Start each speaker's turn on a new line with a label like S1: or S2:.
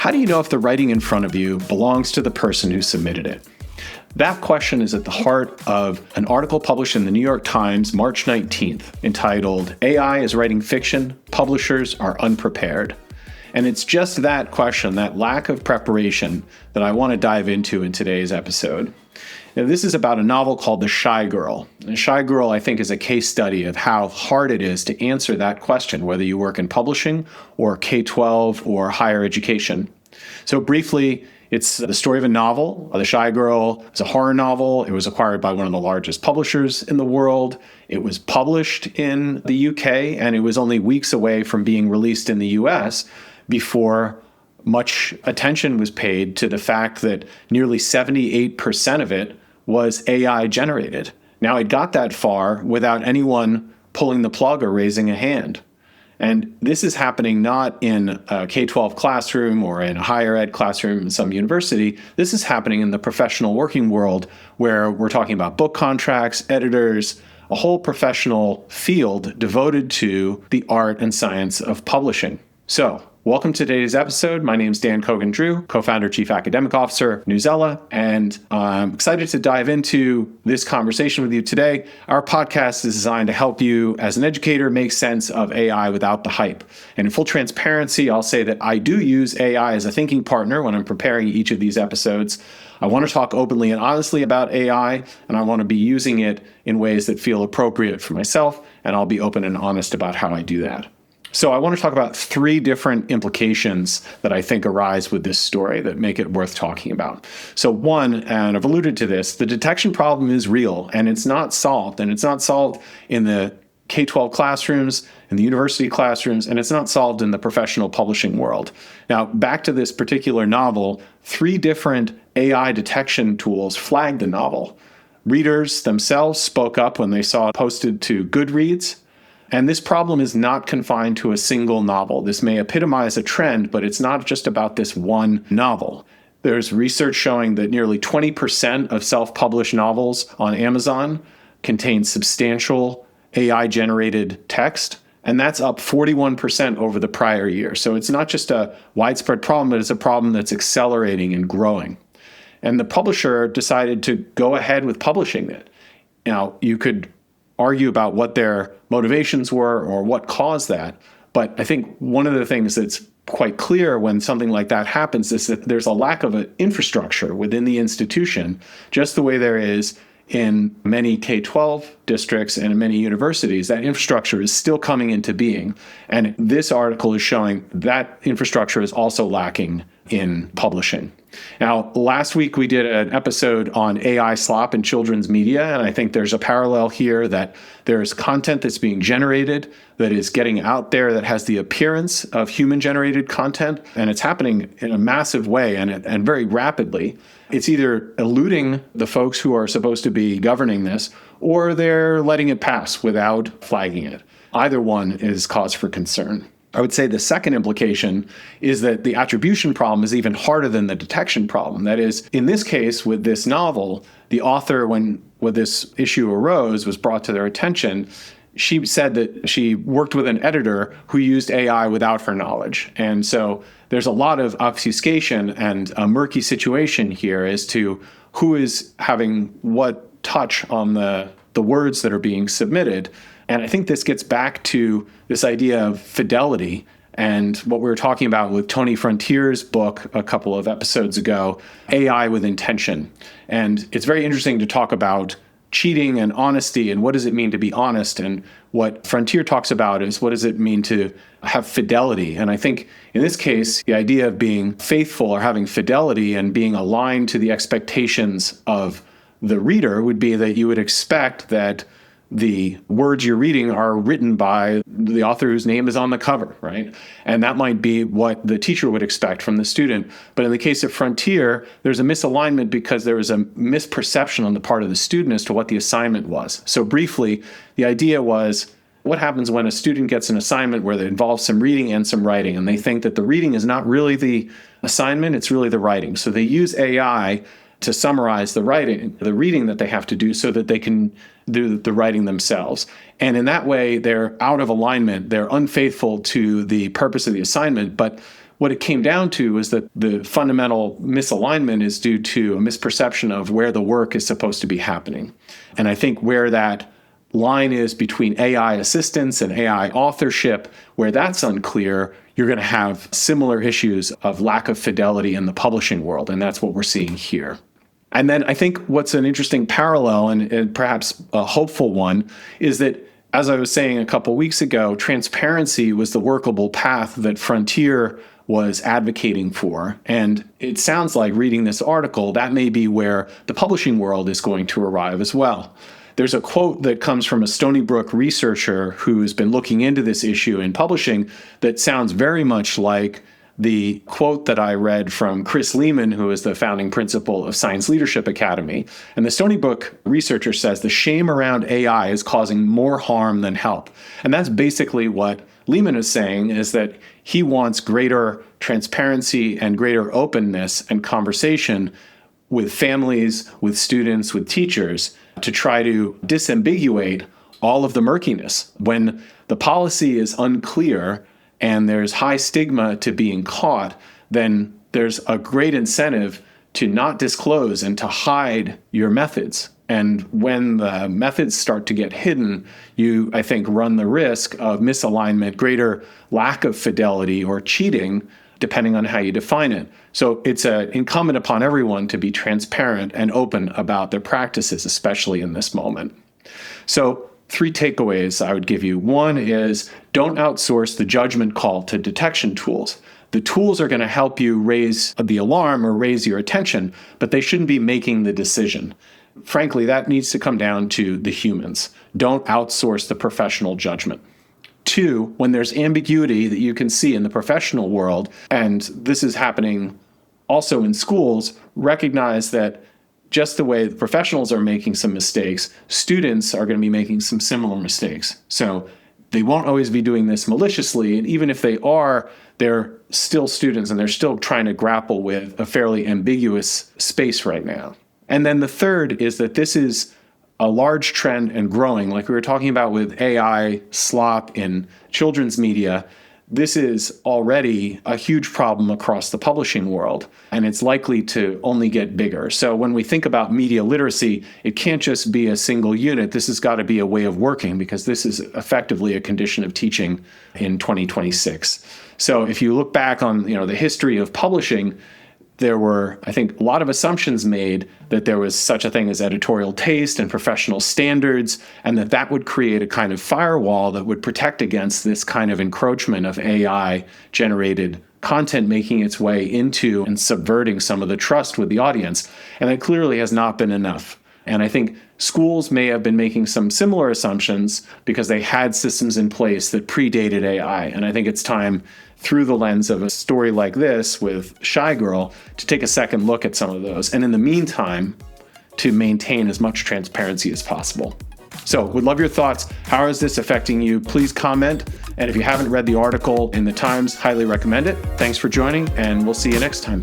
S1: How do you know if the writing in front of you belongs to the person who submitted it? That question is at the heart of an article published in the New York Times, March 19th, entitled, "AI is Writing Fiction, Publishers Are Unprepared." And it's just that question, that lack of preparation, that I want to dive into in today's episode. Now, this is about a novel called The Shy Girl. The Shy Girl, I think, is a case study of how hard it is to answer that question, whether you work in publishing or K-12 or higher education. So briefly, it's the story of a novel. The Shy Girl is a horror novel. It was acquired by one of the largest publishers in the world. It was published in the UK, and it was only weeks away from being released in the US before much attention was paid to the fact that nearly 78% of it was AI generated. Now, it got that far without anyone pulling the plug or raising a hand. And this is happening not in a K-12 classroom or in a higher ed classroom in some university. This is happening in the professional working world, where we're talking about book contracts, editors, a whole professional field devoted to the art and science of publishing. So, welcome to today's episode. My name is Dan Cogan-Drew, co-founder, chief academic officer, Newsella, and I'm excited to dive into this conversation with you today. Our podcast is designed to help you as an educator make sense of AI without the hype. And in full transparency, I'll say that I do use AI as a thinking partner when I'm preparing each of these episodes. I want to talk openly and honestly about AI, and I want to be using it in ways that feel appropriate for myself, and I'll be open and honest about how I do that. So I want to talk about three different implications that I think arise with this story that make it worth talking about. So one, and I've alluded to this, the detection problem is real and it's not solved. And it's not solved in the K-12 classrooms, in the university classrooms, and it's not solved in the professional publishing world. Now, back to this particular novel, three different AI detection tools flagged the novel. Readers themselves spoke up when they saw it posted to Goodreads. And this problem is not confined to a single novel. This may epitomize a trend, but it's not just about this one novel. There's research showing that nearly 20% of self-published novels on Amazon contain substantial AI-generated text, and that's up 41% over the prior year. So it's not just a widespread problem, but it's a problem that's accelerating and growing. And the publisher decided to go ahead with publishing it. Now, you could argue about what their motivations were or what caused that. But I think one of the things that's quite clear when something like that happens is that there's a lack of an infrastructure within the institution, just the way there is in many K-12 districts and in many universities. That infrastructure is still coming into being. And this article is showing that infrastructure is also lacking in publishing. Now, last week we did an episode on AI slop in children's media, and I think there's a parallel here that there's content that's being generated that is getting out there that has the appearance of human-generated content, and it's happening in a massive way and very rapidly. It's either eluding the folks who are supposed to be governing this, or they're letting it pass without flagging it. Either one is cause for concern. I would say the second implication is that the attribution problem is even harder than the detection problem. That is, in this case, with this novel, the author, when this issue arose, was brought to their attention, she said that she worked with an editor who used AI without her knowledge. And so there's a lot of obfuscation and a murky situation here as to who is having what touch on the words that are being submitted. And I think this gets back to this idea of fidelity and what we were talking about with Tony Frontier's book a couple of episodes ago, AI with Intention. And it's very interesting to talk about cheating and honesty and what does it mean to be honest. And what Frontier talks about is what does it mean to have fidelity. And I think in this case, the idea of being faithful or having fidelity and being aligned to the expectations of the reader would be that you would expect that the words you're reading are written by the author whose name is on the cover, right? And that might be what the teacher would expect from the student. But in the case of Frontier, there's a misalignment because there was a misperception on the part of the student as to what the assignment was. So briefly, the idea was, what happens when a student gets an assignment where it involves some reading and some writing, and they think that the reading is not really the assignment, it's really the writing. So they use AI to summarize the reading that they have to do so that they can do the writing themselves. And in that way, they're out of alignment. They're unfaithful to the purpose of the assignment. But what it came down to is that the fundamental misalignment is due to a misperception of where the work is supposed to be happening. And I think where that line is between AI assistance and AI authorship, where that's unclear, you're going to have similar issues of lack of fidelity in the publishing world. And that's what we're seeing here. And then I think what's an interesting parallel and perhaps a hopeful one is that, as I was saying a couple weeks ago, transparency was the workable path that Frontier was advocating for. And it sounds like, reading this article, that may be where the publishing world is going to arrive as well. There's a quote that comes from a Stony Brook researcher who's been looking into this issue in publishing that sounds very much like the quote that I read from Chris Lehman, who is the founding principal of Science Leadership Academy. And the Stony Brook researcher says the shame around AI is causing more harm than help. And that's basically what Lehman is saying, is that he wants greater transparency and greater openness and conversation with families, with students, with teachers, to try to disambiguate all of the murkiness. When the policy is unclear and there's high stigma to being caught, then there's a great incentive to not disclose and to hide your methods. And when the methods start to get hidden, you, I think, run the risk of misalignment, greater lack of fidelity, or cheating, depending on how you define it. So it's incumbent upon everyone to be transparent and open about their practices, especially in this moment. So 3 takeaways I would give you. One is, don't outsource the judgment call to detection tools. The tools are going to help you raise the alarm or raise your attention, but they shouldn't be making the decision. Frankly, that needs to come down to the humans. Don't outsource the professional judgment. 2, when there's ambiguity that you can see in the professional world, and this is happening also in schools, recognize that just the way the professionals are making some mistakes, students are going to be making some similar mistakes. So they won't always be doing this maliciously, and even if they are, they're still students and they're still trying to grapple with a fairly ambiguous space right now. And then the third is that this is a large trend and growing, like we were talking about with AI slop in children's media. This is already a huge problem across the publishing world, and it's likely to only get bigger. So when we think about media literacy, it can't just be a single unit. This has got to be a way of working, because this is effectively a condition of teaching in 2026. So if you look back on the history of publishing, there were, I think, a lot of assumptions made that there was such a thing as editorial taste and professional standards, and that would create a kind of firewall that would protect against this kind of encroachment of AI-generated content making its way into and subverting some of the trust with the audience. And that clearly has not been enough. And I think schools may have been making some similar assumptions because they had systems in place that predated AI. And I think it's time, through the lens of a story like this with Shy Girl, to take a second look at some of those. And in the meantime, to maintain as much transparency as possible. So would love your thoughts. How is this affecting you? Please comment. And if you haven't read the article in the Times, highly recommend it. Thanks for joining, and we'll see you next time.